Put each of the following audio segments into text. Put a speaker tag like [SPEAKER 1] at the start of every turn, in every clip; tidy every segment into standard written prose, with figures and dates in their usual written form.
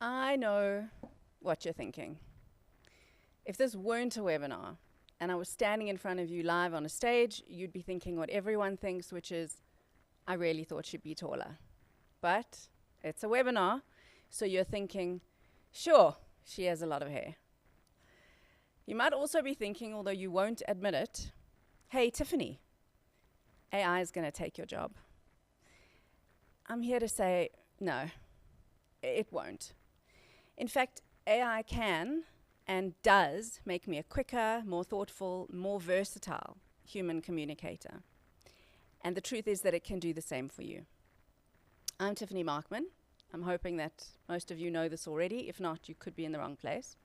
[SPEAKER 1] I know what you're thinking. If this weren't a webinar and I was standing in front of you live on a stage, you'd be thinking what everyone thinks, which is, I really thought she'd be taller. But it's a webinar, so you're thinking, sure, she has a lot of hair. You might also be thinking, although you won't admit it, hey, Tiffany, AI is going to take your job. I'm here to say, no, it won't. In fact, AI can and does make me a quicker, more thoughtful, more versatile human communicator. And the truth is that it can do the same for you. I'm Tiffany Markman. I'm hoping that most of you know this already. If not, you could be in the wrong place.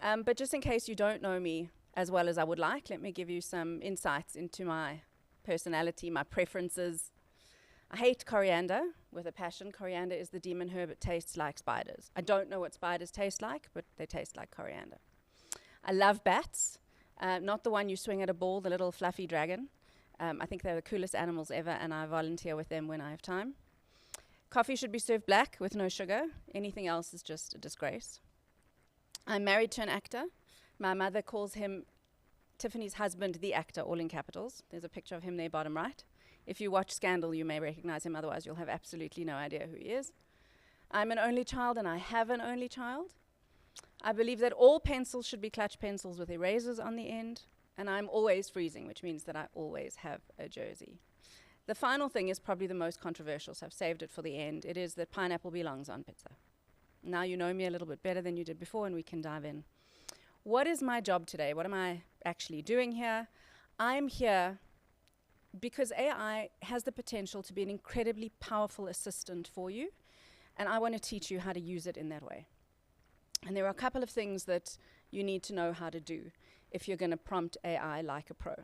[SPEAKER 1] But just in case you don't know me as well as I would like, let me give you some insights into my personality, my preferences. I hate coriander with a passion. Coriander is the demon herb. It tastes like spiders. I don't know what spiders taste like, but they taste like coriander. I love bats, not the one you swing at a ball, the little fluffy dragon. I think they're the coolest animals ever, and I volunteer with them when I have time. Coffee should be served black with no sugar. Anything else is just a disgrace. I'm married to an actor. My mother calls him Tiffany's husband, the actor, all in capitals. There's a picture of him there, bottom right. If you watch Scandal, you may recognize him. Otherwise, you'll have absolutely no idea who he is. I'm an only child, and I have an only child. I believe that all pencils should be clutch pencils with erasers on the end. And I'm always freezing, which means that I always have a jersey. The final thing is probably the most controversial, so I've saved it for the end. It is that pineapple belongs on pizza. Now you know me a little bit better than you did before, and we can dive in. What is my job today? What am I actually doing here? I'm here because AI has the potential to be an incredibly powerful assistant for you, and I want to teach you how to use it in that way. And there are a couple of things that you need to know how to do if you're going to prompt AI like a pro.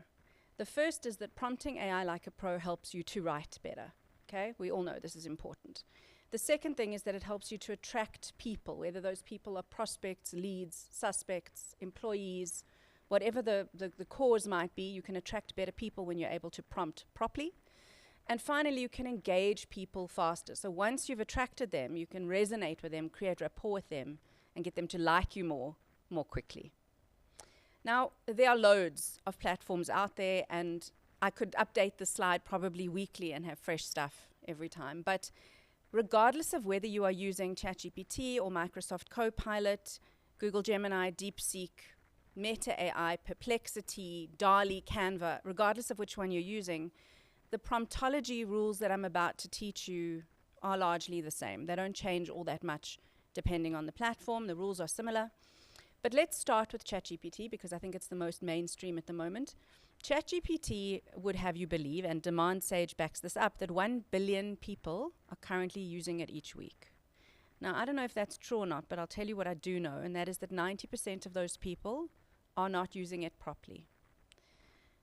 [SPEAKER 1] The first is that prompting AI like a pro helps you to write better. Okay? We all know this is important. The second thing is that it helps you to attract people, whether those people are prospects, leads, suspects, employees, whatever the cause might be, you can attract better people when you're able to prompt properly. And finally, you can engage people faster. So once you've attracted them, you can resonate with them, create rapport with them, and get them to like you more quickly. Now, there are loads of platforms out there, and I could update the slide probably weekly and have fresh stuff every time. But regardless of whether you are using ChatGPT or Microsoft Copilot, Google Gemini, DeepSeek, Meta AI, Perplexity, DALL-E, Canva, regardless of which one you're using, the promptology rules that I'm about to teach you are largely the same. They don't change all that much depending on the platform. The rules are similar. But let's start with ChatGPT because I think it's the most mainstream at the moment. ChatGPT would have you believe, and Demand Sage backs this up, that 1 billion people are currently using it each week. Now, I don't know if that's true or not, but I'll tell you what I do know, and that is that 90% of those people are not using it properly.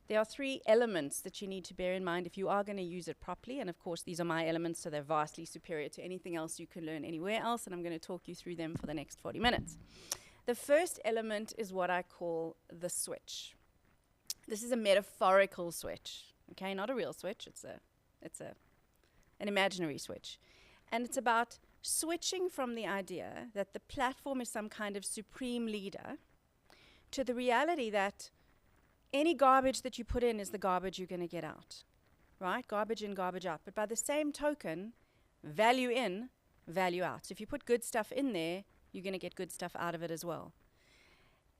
[SPEAKER 1] There are 3 elements that you need to bear in mind if you are going to use it properly, and of course these are my elements, so they're vastly superior to anything else you can learn anywhere else, and I'm going to talk you through them for the next 40 minutes. The first element is what I call the switch. This is a metaphorical switch, okay, not a real switch, it's an imaginary switch. And it's about switching from the idea that the platform is some kind of supreme leader to the reality that any garbage that you put in is the garbage you're going to get out, right? Garbage in, garbage out. But by the same token, value in, value out. So if you put good stuff in there, you're going to get good stuff out of it as well.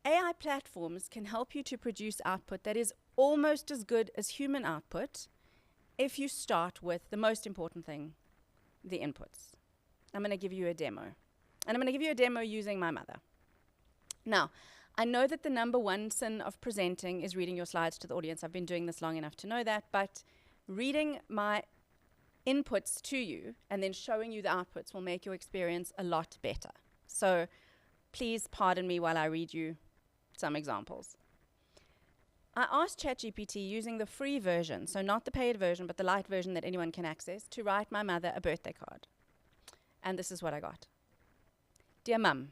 [SPEAKER 1] AI platforms can help you to produce output that is almost as good as human output if you start with the most important thing, the inputs. I'm going to give you a demo. And I'm going to give you a demo using my mother. Now, I know that the number one sin of presenting is reading your slides to the audience. I've been doing this long enough to know that. But reading my inputs to you and then showing you the outputs will make your experience a lot better. So please pardon me while I read you some examples. I asked ChatGPT using the free version, so not the paid version, but the light version that anyone can access, to write my mother a birthday card. And this is what I got. Dear Mum,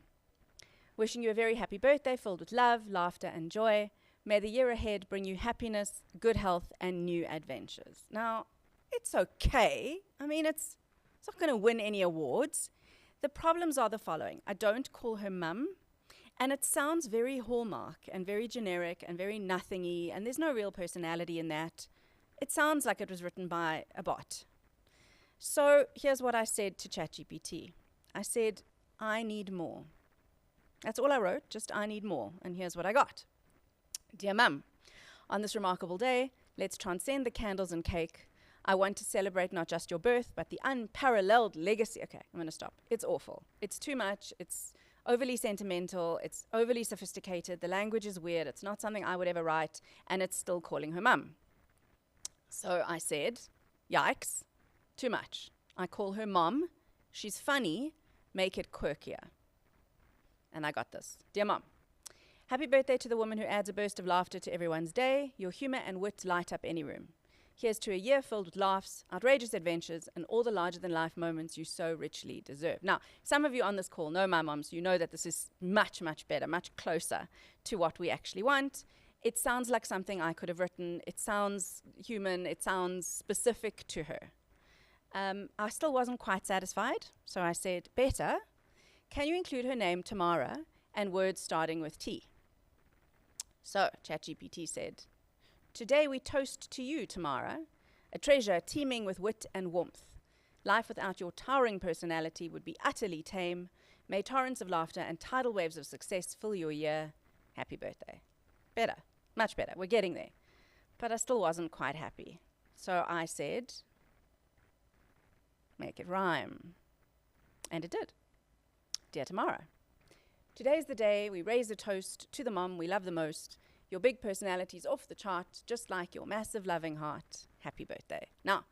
[SPEAKER 1] wishing you a very happy birthday filled with love, laughter, and joy. May the year ahead bring you happiness, good health, and new adventures. Now, it's okay. I mean, it's not going to win any awards. The problems are the following. I don't call her mum, and it sounds very Hallmark and very generic and very nothingy, and there's no real personality in that. It sounds like it was written by a bot. So here's what I said to ChatGPT. I said, I need more. That's all I wrote, just I need more. And here's what I got. Dear Mum, on this remarkable day, let's transcend the candles and cake. I want to celebrate not just your birth, but the unparalleled legacy. Okay, I'm going to stop. It's awful. It's too much. It's overly sentimental. It's overly sophisticated. The language is weird. It's not something I would ever write. And it's still calling her mum. So I said, yikes, too much. I call her mom. She's funny. Make it quirkier. And I got this. Dear Mom, happy birthday to the woman who adds a burst of laughter to everyone's day. Your humor and wit light up any room. Here's to a year filled with laughs, outrageous adventures, and all the larger-than-life moments you so richly deserve. Now, some of you on this call know my mom, so you know that this is much, much better, much closer to what we actually want. It sounds like something I could have written. It sounds human. It sounds specific to her. I still wasn't quite satisfied, so I said, better. Can you include her name, Tamara, and words starting with T? So ChatGPT said, today we toast to you, Tamara, a treasure teeming with wit and warmth. Life without your towering personality would be utterly tame. May torrents of laughter and tidal waves of success fill your year. Happy birthday. Better, much better. We're getting there. But I still wasn't quite happy. So I said, make it rhyme. And it did. Dear Tamara, today's the day we raise a toast to the mom we love the most. Your big personality's off the chart, just like your massive loving heart. Happy birthday. Now,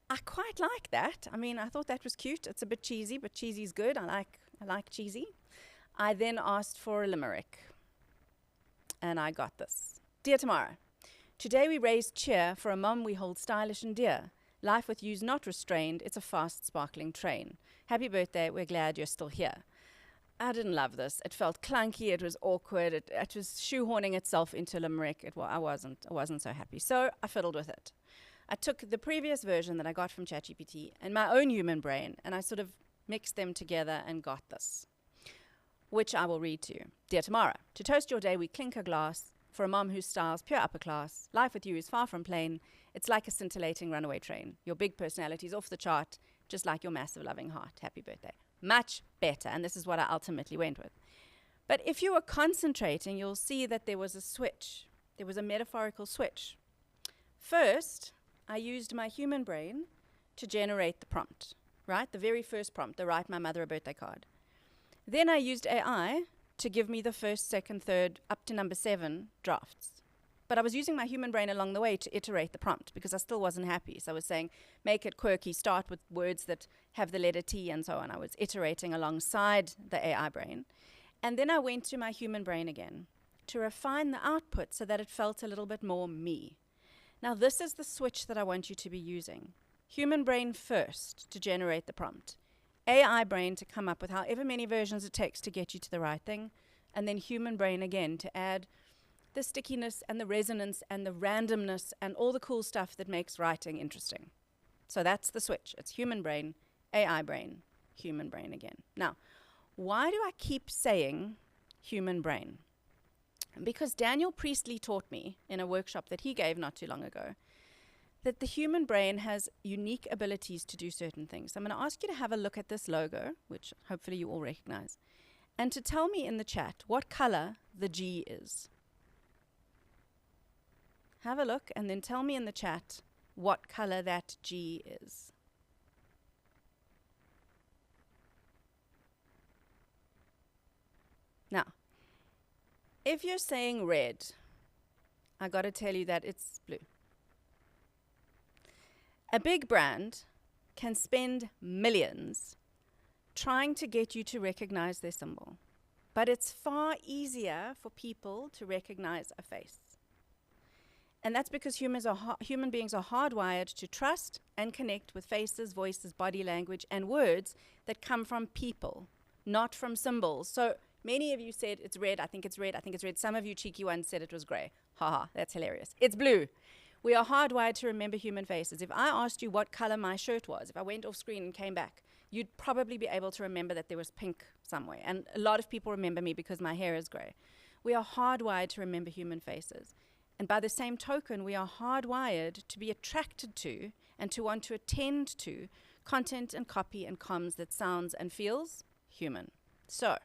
[SPEAKER 1] I quite like that. I mean, I thought that was cute. It's a bit cheesy, but cheesy's good. I like cheesy. I then asked for a limerick, and I got this. Dear Tamara, today we raise cheer for a mom we hold stylish and dear. Life with you's not restrained. It's a fast, sparkling train. Happy birthday. We're glad you're still here. I didn't love this. It felt clunky. It was awkward. It was shoehorning itself into limerick. I wasn't so happy. So I fiddled with it. I took the previous version that I got from ChatGPT and my own human brain, and I sort of mixed them together and got this, which I will read to you. Dear Tamara, to toast your day, we clink a glass for a mom whose style's pure upper class. Life with you is far from plain. It's like a scintillating runaway train. Your big personality's off the chart, just like your massive loving heart. Happy birthday. Much better, and this is what I ultimately went with. But if you were concentrating, you'll see that there was a switch. There was a metaphorical switch. First, I used my human brain to generate the prompt, right? The very first prompt, the write my mother a birthday card. Then I used AI to give me the first, second, third, up to number 7 drafts. But I was using my human brain along the way to iterate the prompt because I still wasn't happy. So I was saying, make it quirky, start with words that have the letter T and so on. I was iterating alongside the AI brain. And then I went to my human brain again to refine the output so that it felt a little bit more me. Now this is the switch that I want you to be using. Human brain first to generate the prompt. AI brain to come up with however many versions it takes to get you to the right thing. And then human brain again to add the stickiness and the resonance and the randomness and all the cool stuff that makes writing interesting. So that's the switch. It's human brain, AI brain, human brain again. Now, why do I keep saying human brain? Because Daniel Priestley taught me in a workshop that he gave not too long ago that the human brain has unique abilities to do certain things. I'm going to ask you to have a look at this logo, which hopefully you all recognize, and to tell me in the chat what color the G is. Have a look and then tell me in the chat what color that G is. Now, if you're saying red, I got to tell you that it's blue. A big brand can spend millions trying to get you to recognize their symbol, but it's far easier for people to recognize a face. And that's because human beings are hardwired to trust and connect with faces, voices, body language, and words that come from people, not from symbols. So many of you said it's red, I think it's red, I think it's red. Some of you cheeky ones said it was gray. Haha, that's hilarious. It's blue. We are hardwired to remember human faces. If I asked you what color my shirt was, if I went off screen and came back, you'd probably be able to remember that there was pink somewhere. And a lot of people remember me because my hair is gray. We are hardwired to remember human faces. And by the same token, we are hardwired to be attracted to and to want to attend to content and copy and comms that sounds and feels human. So,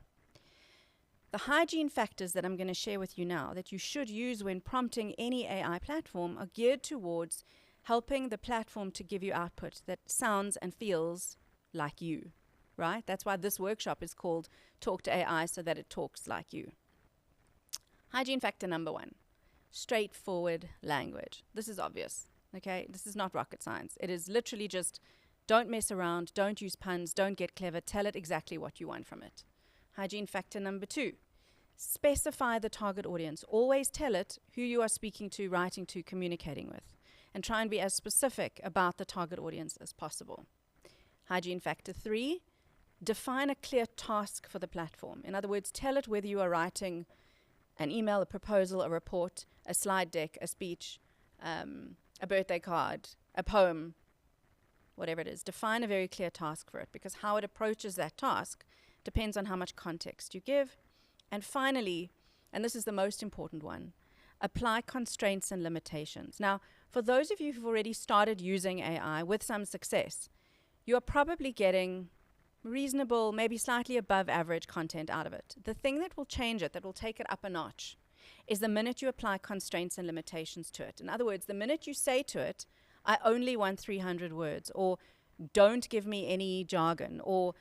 [SPEAKER 1] the hygiene factors that I'm going to share with you now that you should use when prompting any AI platform are geared towards helping the platform to give you output that sounds and feels like you, right? That's why this workshop is called Talk to AI, so that it talks like you. Hygiene factor number 1, straightforward language. This is obvious, okay? This is not rocket science. It is literally just don't mess around, don't use puns, don't get clever, tell it exactly what you want from it. Hygiene factor number 2, specify the target audience. Always tell it who you are speaking to, writing to, communicating with, and try and be as specific about the target audience as possible. Hygiene factor 3, define a clear task for the platform. In other words, tell it whether you are writing an email, a proposal, a report, a slide deck, a speech, a birthday card, a poem, whatever it is. Define a very clear task for it, because how it approaches that task depends on how much context you give. And finally, and this is the most important one, apply constraints and limitations. Now, for those of you who've already started using AI with some success, you are probably getting reasonable, maybe slightly above average content out of it. The thing that will change it, that will take it up a notch, is the minute you apply constraints and limitations to it. In other words, the minute you say to it, I only want 300 words, or don't give me any jargon, or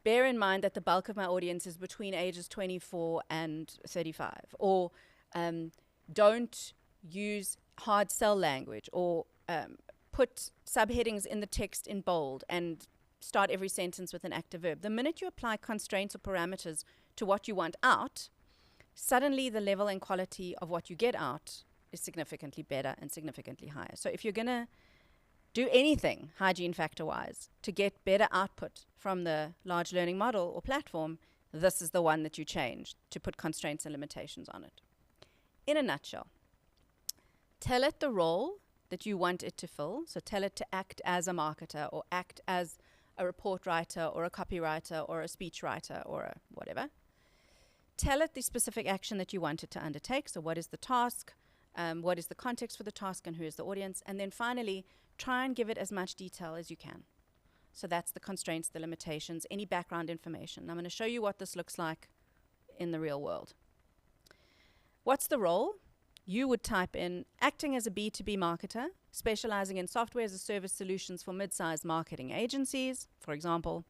[SPEAKER 1] bear in mind that the bulk of my audience is between ages 24 and 35, or don't use hard sell language, or put subheadings in the text in bold and start every sentence with an active verb. The minute you apply constraints or parameters to what you want out, suddenly the level and quality of what you get out is significantly better and significantly higher. So if you're going to do anything hygiene factor-wise to get better output from the large learning model or platform, this is the one that you change to put constraints and limitations on it. In a nutshell, tell it the role that you want it to fill. So tell it to act as a marketer, or act as a report writer, or a copywriter, or a speech writer, or a whatever. Tell it the specific action that you want it to undertake. So what is the task? What is the context for the task, and who is the audience? And then finally, try and give it as much detail as you can. So that's the constraints, the limitations, any background information. I'm going to show you what this looks like in the real world. What's the role? You would type in acting as a B2B marketer, specializing in software as a service solutions for mid-sized marketing agencies, for example.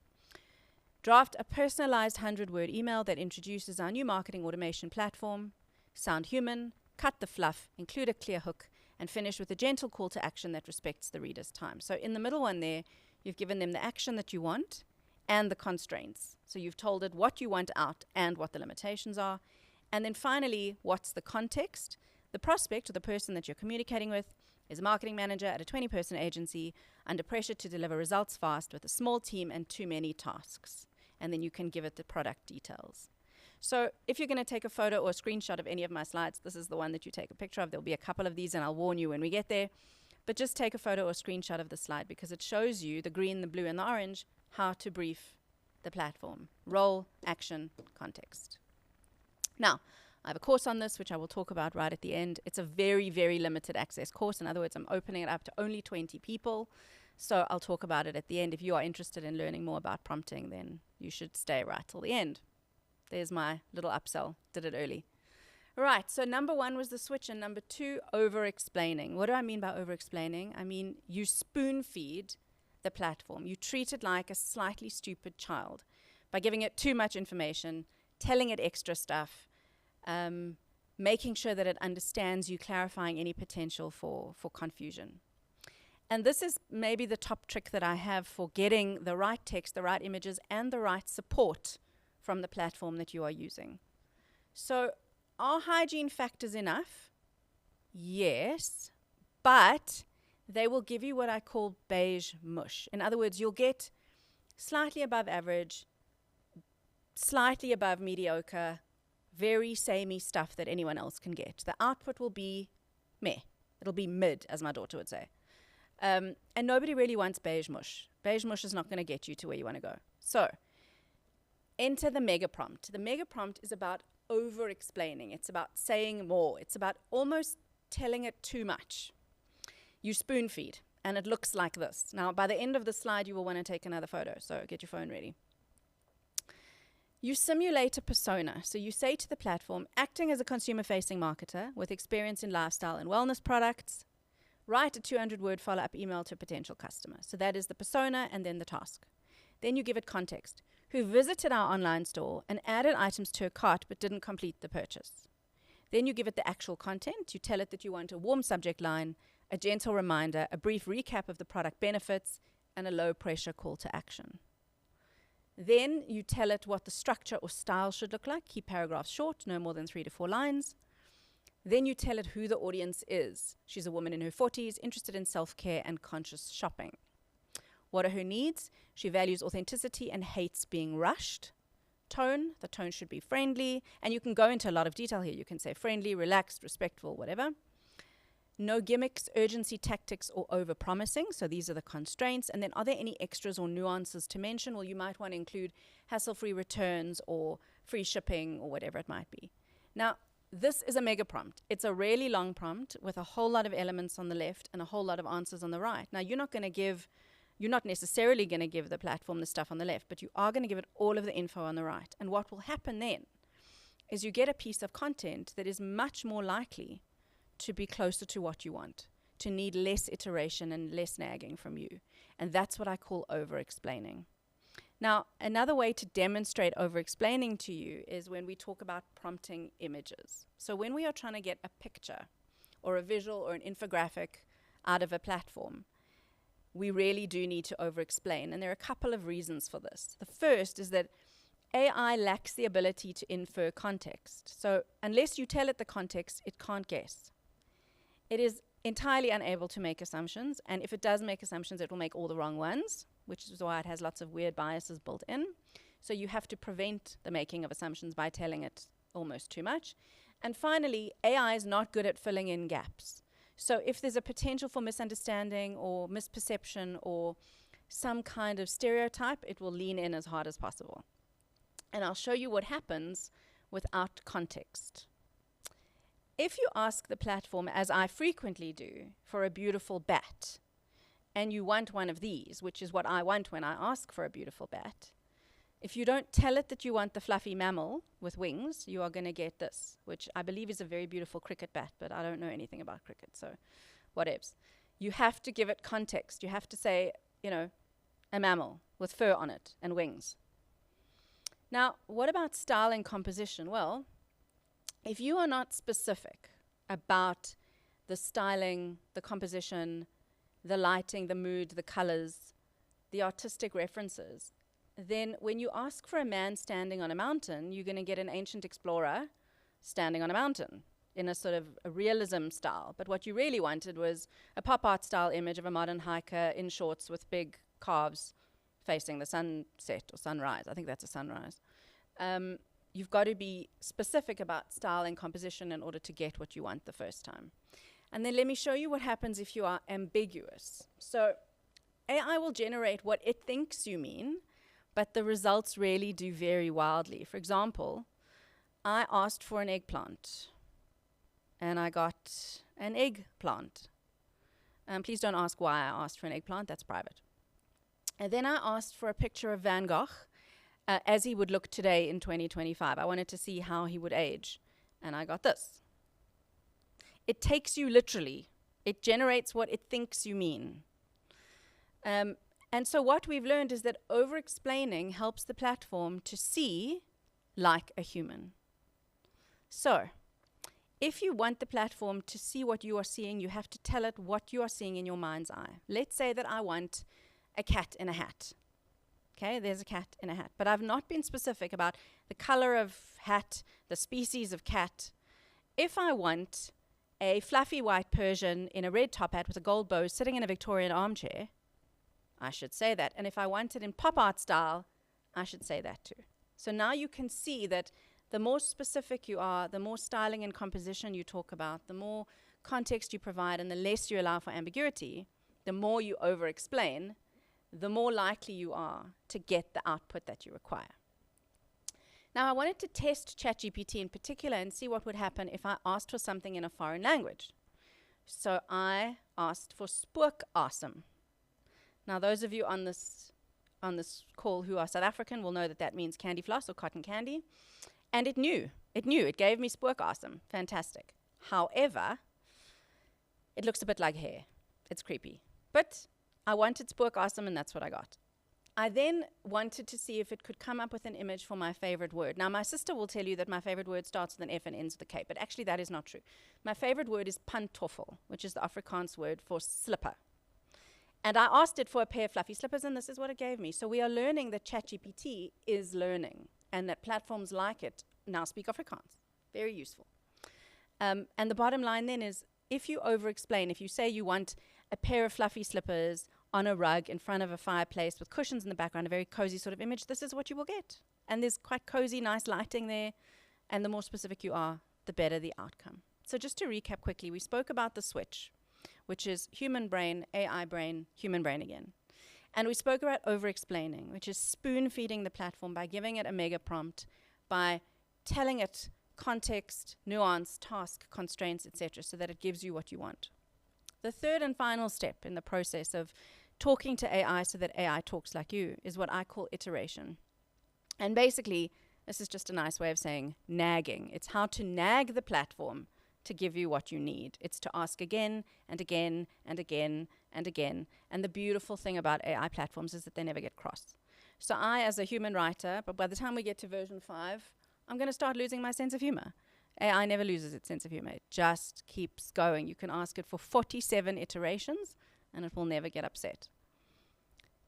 [SPEAKER 1] Draft a personalized 100-word email that introduces our new marketing automation platform. Sound human, cut the fluff, include a clear hook, and finish with a gentle call to action that respects the reader's time. So in the middle one there, you've given them the action that you want and the constraints. So you've told it what you want out and what the limitations are. And then finally, what's the context? The prospect, or the person that you're communicating with, is a marketing manager at a 20-person agency under pressure to deliver results fast with a small team and too many tasks. And then you can give it the product details. So if you're going to take a photo or a screenshot of any of my slides, this is the one that you take a picture of. There'll be a couple of these, and I'll warn you when we get there. But just take a photo or a screenshot of the slide, because it shows you the green, the blue, and the orange, how to brief the platform. Role, action, context. Now, I have a course on this, which I will talk about right at the end. It's a very, very limited access course. In other words, I'm opening it up to only 20 people. So I'll talk about it at the end. If you are interested in learning more about prompting, then you should stay right till the end. There's my little upsell. Did it early. Right, so number 1 was the switch, and number 2, over-explaining. What do I mean by over-explaining? I mean you spoon-feed the platform. You treat it like a slightly stupid child by giving it too much information, telling it extra stuff, making sure that it understands you, clarifying any potential for confusion. And this is maybe the top trick that I have for getting the right text, the right images, and the right support from the platform that you are using. So are hygiene factors enough? Yes, but they will give you what I call beige mush. In other words, you'll get slightly above average, slightly above mediocre, very samey stuff that anyone else can get. The output will be meh. It'll be mid, as my daughter would say. And nobody really wants beige mush. Beige mush is not going to get you to where you want to go. So enter the mega prompt. The mega prompt is about over-explaining. It's about saying more. It's about almost telling it too much. You spoon feed, and it looks like this. Now, by the end of the slide, you will want to take another photo, so get your phone ready. You simulate a persona. So you say to the platform, acting as a consumer-facing marketer with experience in lifestyle and wellness products, write a 200-word follow-up email to a potential customer. So that is the persona and then the task. Then you give it context. Who visited our online store and added items to a cart but didn't complete the purchase. Then you give it the actual content. You tell it that you want a warm subject line, a gentle reminder, a brief recap of the product benefits, and a low-pressure call to action. Then you tell it what the structure or style should look like. Keep paragraphs short, no more than 3 to 4 lines. Then you tell it who the audience is. She's a woman in her 40s, interested in self-care and conscious shopping. What are her needs? She values authenticity and hates being rushed. Tone, the tone should be friendly. And you can go into a lot of detail here. You can say friendly, relaxed, respectful, whatever. No gimmicks, urgency, tactics, or over-promising. So these are the constraints. And then are there any extras or nuances to mention? Well, you might want to include hassle-free returns or free shipping or whatever it might be. Now, this is a mega prompt. It's a really long prompt with a whole lot of elements on the left and a whole lot of answers on the right. Now, you're not necessarily going to give the platform the stuff on the left, but you are going to give it all of the info on the right. And what will happen then is you get a piece of content that is much more likely to be closer to what you want, to need less iteration and less nagging from you. And that's what I call over-explaining. Now, another way to demonstrate over-explaining to you is when we talk about prompting images. So when we are trying to get a picture or a visual or an infographic out of a platform, we really do need to over-explain. And there are a couple of reasons for this. The first is that AI lacks the ability to infer context. So unless you tell it the context, it can't guess. It is entirely unable to make assumptions, and if it does make assumptions, it will make all the wrong ones, which is why it has lots of weird biases built in. So you have to prevent the making of assumptions by telling it almost too much. And finally, AI is not good at filling in gaps. So if there's a potential for misunderstanding or misperception or some kind of stereotype, it will lean in as hard as possible. And I'll show you what happens without context. If you ask the platform, as I frequently do, for a beautiful bat, and you want one of these, which is what I want when I ask for a beautiful bat, if you don't tell it that you want the fluffy mammal with wings, you are going to get this, which I believe is a very beautiful cricket bat, but I don't know anything about cricket, so whatevs. You have to give it context. You have to say, a mammal with fur on it and wings. Now, what about style and composition? Well, if you are not specific about the styling, the composition, the lighting, the mood, the colors, the artistic references, then when you ask for a man standing on a mountain, you're going to get an ancient explorer standing on a mountain in a sort of a realism style. But what you really wanted was a pop art style image of a modern hiker in shorts with big calves facing the sunset or sunrise. I think that's a sunrise. You've got to be specific about style and composition in order to get what you want the first time. And then let me show you what happens if you are ambiguous. So AI will generate what it thinks you mean, but the results really do vary wildly. For example, I asked for an eggplant, and I got an eggplant. Please don't ask why I asked for an eggplant, that's private. And then I asked for a picture of Van Gogh as he would look today in 2025. I wanted to see how he would age, and I got this. It takes you literally. It generates what it thinks you mean. And so what we've learned is that over-explaining helps the platform to see like a human. So if you want the platform to see what you are seeing, you have to tell it what you are seeing in your mind's eye. Let's say that I want a cat in a hat. Okay, there's a cat in a hat. But I've not been specific about the color of hat, the species of cat. If I want a fluffy white Persian in a red top hat with a gold bow sitting in a Victorian armchair, I should say that. And if I want it in pop art style, I should say that too. So now you can see that the more specific you are, the more styling and composition you talk about, the more context you provide and the less you allow for ambiguity, the more you over-explain, the more likely you are to get the output that you require. Now, I wanted to test ChatGPT in particular and see what would happen if I asked for something in a foreign language. So I asked for spook awesome. Now, those of you on this call who are South African will know that that means candy floss or cotton candy. And it knew. It gave me spook awesome. Fantastic. However, it looks a bit like hair. It's creepy. But I wanted spook awesome, and that's what I got. I then wanted to see if it could come up with an image for my favorite word. Now, my sister will tell you that my favorite word starts with an F and ends with a K, but actually that is not true. My favorite word is pantoffel, which is the Afrikaans word for slipper. And I asked it for a pair of fluffy slippers, and this is what it gave me. So we are learning that ChatGPT is learning, and that platforms like it now speak Afrikaans. Very useful. And the bottom line then is, if you over-explain, if you say you want a pair of fluffy slippers on a rug in front of a fireplace with cushions in the background, a very cozy sort of image, this is what you will get. And there's quite cozy, nice lighting there. And the more specific you are, the better the outcome. So just to recap quickly, we spoke about the switch, which is human brain, AI brain, human brain again. And we spoke about over-explaining, which is spoon-feeding the platform by giving it a mega prompt, by telling it context, nuance, task, constraints, etc., so that it gives you what you want. The third and final step in the process of talking to AI so that AI talks like you is what I call iteration. And basically, this is just a nice way of saying nagging. It's how to nag the platform to give you what you need. It's to ask again and again and again and again. And the beautiful thing about AI platforms is that they never get cross. So I, as a human writer, but by the time we get to version 5, I'm going to start losing my sense of humor. AI never loses its sense of humor. It just keeps going. You can ask it for 47 iterations, and it will never get upset.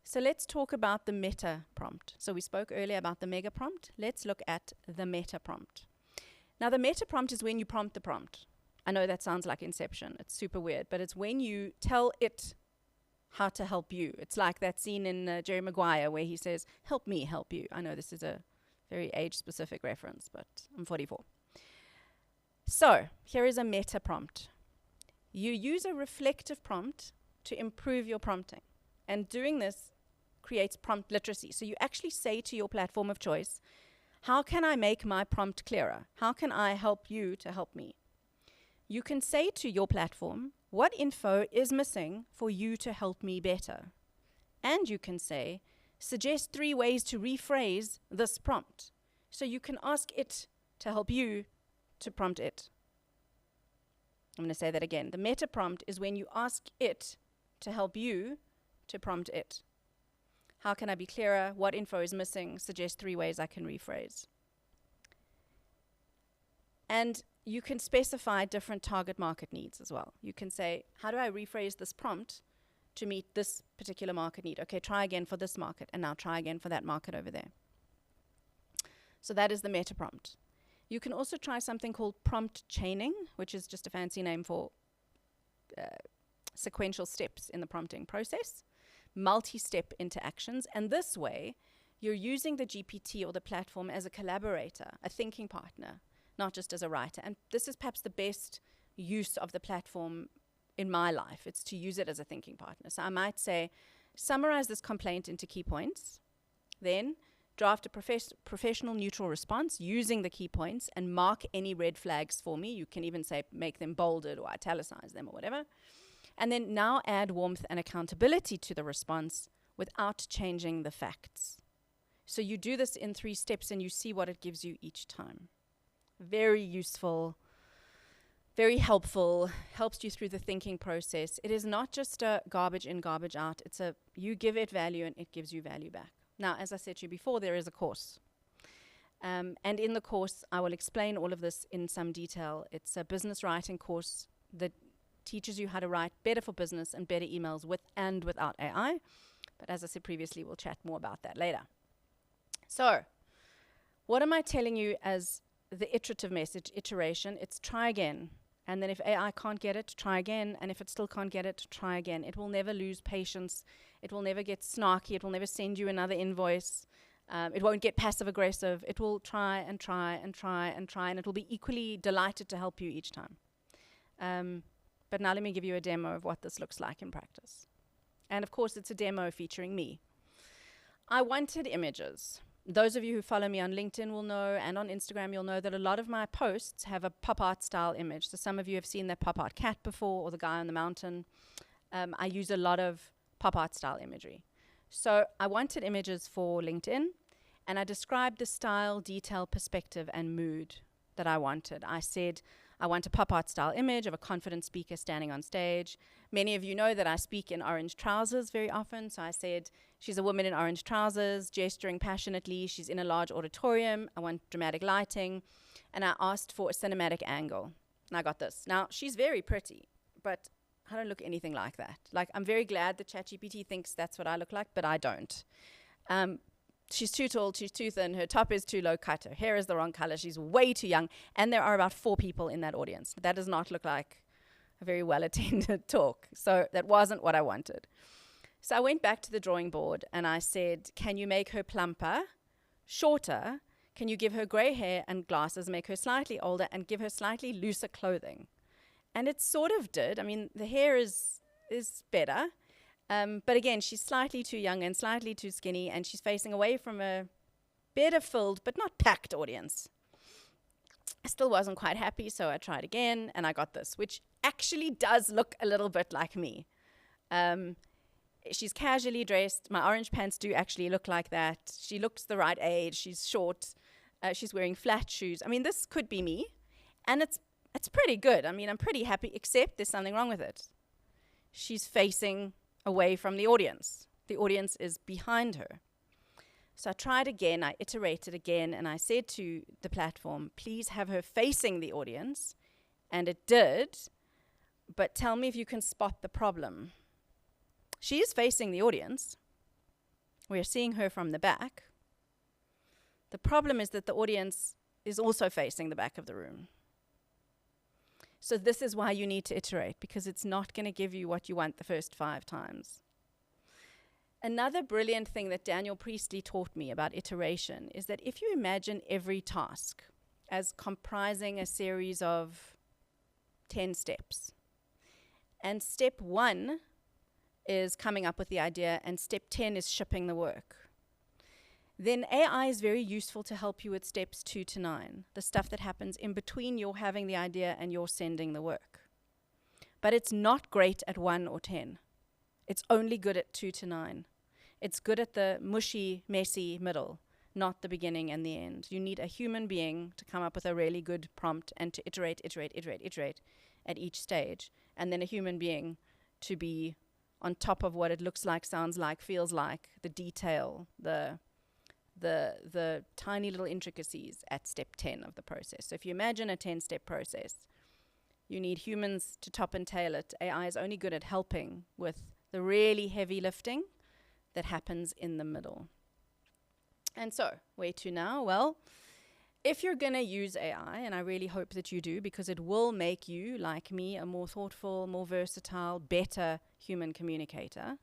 [SPEAKER 1] So let's talk about the meta prompt. So we spoke earlier about the mega prompt. Let's look at the meta prompt. Now, the meta prompt is when you prompt the prompt. I know that sounds like Inception. It's super weird, but it's when you tell it how to help you. It's like that scene in Jerry Maguire where he says, "Help me help you." I know this is a very age-specific reference, but I'm 44. So here is a meta prompt. You use a reflective prompt to improve your prompting. And doing this creates prompt literacy. So you actually say to your platform of choice, how can I make my prompt clearer? How can I help you to help me? You can say to your platform, what info is missing for you to help me better? And you can say, suggest 3 ways to rephrase this prompt. So you can ask it to help you to prompt it. I'm going to say that again. The meta prompt is when you ask it to help you to prompt it. How can I be clearer? What info is missing? Suggest 3 ways I can rephrase. And you can specify different target market needs as well. You can say, how do I rephrase this prompt to meet this particular market need? Okay, try again for this market, and now try again for that market over there. So that is the meta prompt. You can also try something called prompt chaining, which is just a fancy name for sequential steps in the prompting process, multi-step interactions, and this way you're using the GPT or the platform as a collaborator, a thinking partner, not just as a writer. And this is perhaps the best use of the platform in my life. It's to use it as a thinking partner. So I might say, summarize this complaint into key points, then draft a professional neutral response using the key points and mark any red flags for me. You can even say make them bolded or italicize them or whatever. And then now add warmth and accountability to the response without changing the facts. So you do this in 3 steps and you see what it gives you each time. Very useful, very helpful, helps you through the thinking process. It is not just a garbage in, garbage out. It's a you give it value and it gives you value back. Now, as I said to you before, there is a course. And in the course, I will explain all of this in some detail. It's a business writing course that teaches you how to write better for business and better emails with and without AI. But as I said previously, we'll chat more about that later. So, what am I telling you as the iterative message, iteration? It's try again. And then if AI can't get it, try again. And if it still can't get it, try again. It will never lose patience. It will never get snarky. It will never send you another invoice. It won't get passive aggressive. It will try and try and try and try. And it will be equally delighted to help you each time. But now let me give you a demo of what this looks like in practice. And of course, it's a demo featuring me. I wanted images. Those of you who follow me on LinkedIn will know, and on Instagram you'll know, that a lot of my posts have a pop art style image. So some of you have seen that pop art cat before, or the guy on the mountain. I use a lot of pop art style imagery. So I wanted images for LinkedIn, and I described the style, detail, perspective, and mood that I wanted. I said, I want a pop art style image of a confident speaker standing on stage. Many of you know that I speak in orange trousers very often. So I said, she's a woman in orange trousers, gesturing passionately. She's in a large auditorium. I want dramatic lighting. And I asked for a cinematic angle. And I got this. Now, she's very pretty, but I don't look anything like that. Like, I'm very glad that ChatGPT thinks that's what I look like, but I don't. She's too tall, she's too thin, her top is too low cut, her hair is the wrong color, she's way too young, and there are about 4 people in that audience. That does not look like a very well-attended talk. So that wasn't what I wanted. So I went back to the drawing board and I said, can you make her plumper, shorter? Can you give her gray hair and glasses, make her slightly older, and give her slightly looser clothing? And it sort of did. I mean, the hair is better. But again, she's slightly too young and slightly too skinny, and she's facing away from a better filled but not packed audience. I still wasn't quite happy, so I tried again, and I got this, which actually does look a little bit like me. She's casually dressed. My orange pants do actually look like that. She looks the right age. She's short. She's wearing flat shoes. I mean, this could be me, and it's pretty good. I mean, I'm pretty happy, except there's something wrong with it. She's facing away from the audience. The audience is behind her. So I tried again, I iterated again, and I said to the platform, please have her facing the audience. And it did, but tell me if you can spot the problem. She is facing the audience. We're seeing her from the back. The problem is that the audience is also facing the back of the room. So this is why you need to iterate, because it's not going to give you what you want the first 5 times. Another brilliant thing that Daniel Priestley taught me about iteration is that if you imagine every task as comprising a series of 10 steps, and step 1 is coming up with the idea, and step 10 is shipping the work, then AI is very useful to help you with steps 2 to 9, the stuff that happens in between your having the idea and your sending the work. But it's not great at 1 or 10. It's only good at 2 to 9. It's good at the mushy, messy middle, not the beginning and the end. You need a human being to come up with a really good prompt and to iterate at each stage. And then a human being to be on top of what it looks like, sounds like, feels like, the detail, the tiny little intricacies at step 10 of the process. So if you imagine a 10-step process, you need humans to top and tail it. AI is only good at helping with the really heavy lifting that happens in the middle. And so, where to now? Well, if you're going to use AI, and I really hope that you do, because it will make you, like me, a more thoughtful, more versatile, better human communicator,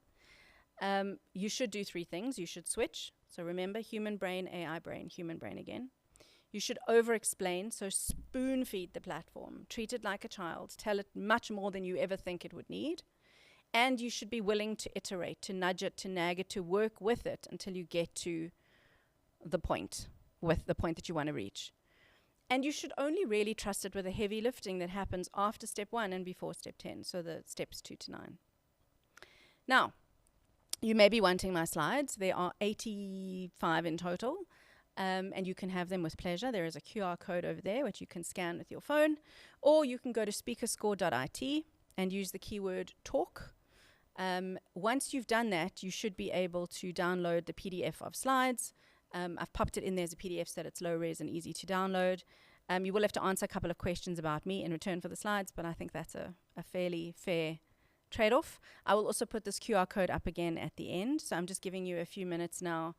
[SPEAKER 1] you should do 3 things. You should switch. So remember, human brain, AI brain, human brain again. You should over-explain, so spoon-feed the platform. Treat it like a child. Tell it much more than you ever think it would need. And you should be willing to iterate, to nudge it, to nag it, to work with it until you get to the point, with the point that you want to reach. And you should only really trust it with the heavy lifting that happens after step 1 and before step 10, so the steps 2 to 9. Now, you may be wanting my slides. There are 85 in total, and you can have them with pleasure. There is a QR code over there which you can scan with your phone, or you can go to speakerscore.it and use the keyword talk. Once you've done that, you should be able to download the PDF of slides. I've popped it in there as a PDF so that it's low res and easy to download. You will have to answer a couple of questions about me in return for the slides, but I think that's a fairly fair trade-off. I will also put this QR code up again at the end, so I'm just giving you a few minutes now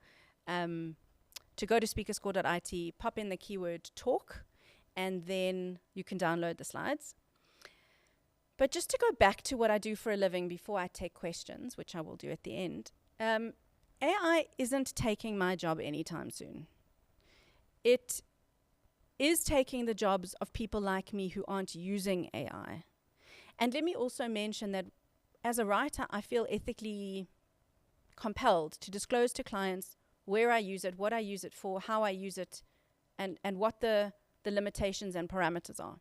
[SPEAKER 1] to go to speakerscore.it, pop in the keyword talk, and then you can download the slides. But just to go back to what I do for a living before I take questions, which I will do at the end, AI isn't taking my job anytime soon. It is taking the jobs of people like me who aren't using AI. And let me also mention that as a writer, I feel ethically compelled to disclose to clients where I use it, what I use it for, how I use it, and what the limitations and parameters are.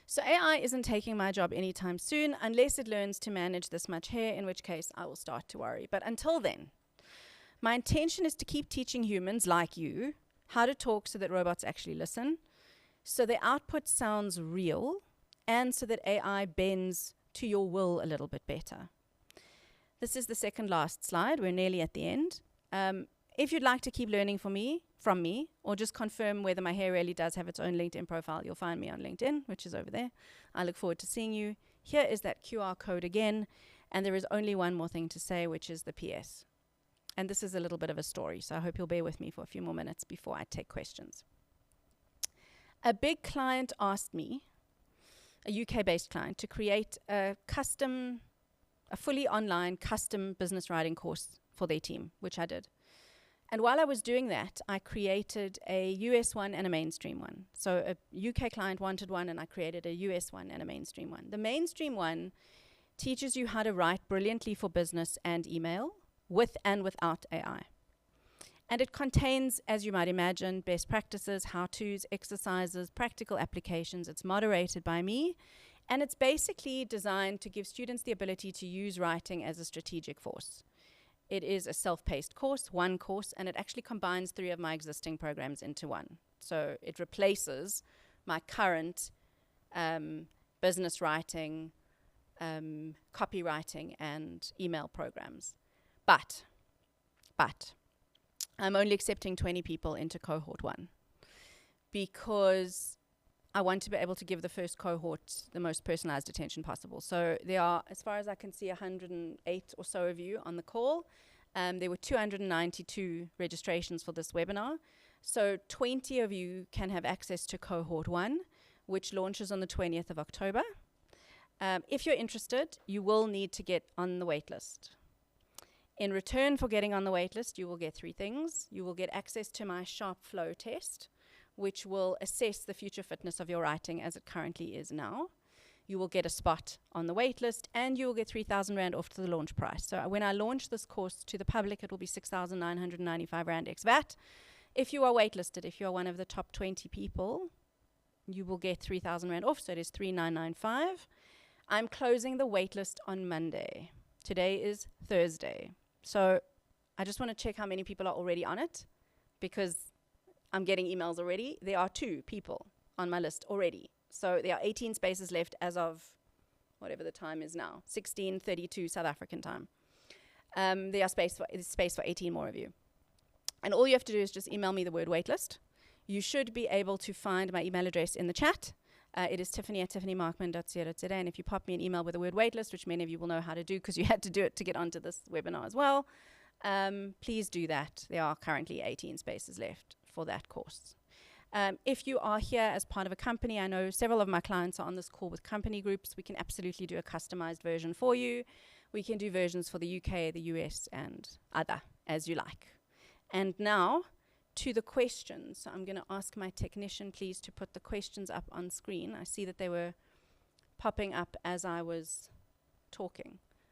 [SPEAKER 1] So AI isn't taking my job anytime soon unless it learns to manage this much hair, in which case I will start to worry. But until then, my intention is to keep teaching humans like you how to talk so that robots actually listen, so the output sounds real, and so that AI bends to your will a little bit better. This is the second last slide. We're nearly at the end. If you'd like to keep learning from me, or just confirm whether my hair really does have its own LinkedIn profile, you'll find me on LinkedIn, which is over there. I look forward to seeing you. Here is that QR code again, and there is only one more thing to say, which is the PS. And this is a little bit of a story, so I hope you'll bear with me for a few more minutes before I take questions. A big client asked me, a UK-based client, to create a fully online custom business writing course for their team, which I did. And while I was doing that, I created a US one and a mainstream one. So a UK client wanted one, and I created a US one and a mainstream one. The mainstream one teaches you how to write brilliantly for business and email, with and without AI. And it contains, as you might imagine, best practices, how-tos, exercises, practical applications. It's moderated by me, and it's basically designed to give students the ability to use writing as a strategic force. It is a self-paced course, one course, and it actually combines 3 of my existing programs into one. So it replaces my current business writing, copywriting, and email programs. But I'm only accepting 20 people into cohort 1 because I want to be able to give the first cohort the most personalized attention possible. So there are, as far as I can see, 108 or so of you on the call. There were 292 registrations for this webinar. So 20 of you can have access to cohort 1, which launches on the 20th of October. If you're interested, you will need to get on the waitlist. In return for getting on the waitlist, you will get 3 things. You will get access to my Sharp Flow test, which will assess the future fitness of your writing as it currently is now. You will get a spot on the waitlist, and you will get 3,000 Rand off to the launch price. So when I launch this course to the public, it will be 6,995 Rand ex VAT. If you are waitlisted, if you are one of the top 20 people, you will get 3,000 Rand off, so it is 3,995. I'm closing the waitlist on Monday. Today is Thursday. So I just want to check how many people are already on it, because I'm getting emails already. There are 2 people on my list already. So there are 18 spaces left as of whatever the time is now, 16:32 South African time. There are space for 18 more of you. And all you have to do is just email me the word waitlist. You should be able to find my email address in the chat. It is tiffany@tiffanymarkman.co.za, and if you pop me an email with the word waitlist, which many of you will know how to do because you had to do it to get onto this webinar as well, please do that. There are currently 18 spaces left for that course. If you are here as part of a company, I know several of my clients are on this call with company groups. We can absolutely do a customized version for you. We can do versions for the UK, the US, and other, as you like. And now, to the questions. So I'm going to ask my technician, please, to put the questions up on screen. I see that they were popping up as I was talking.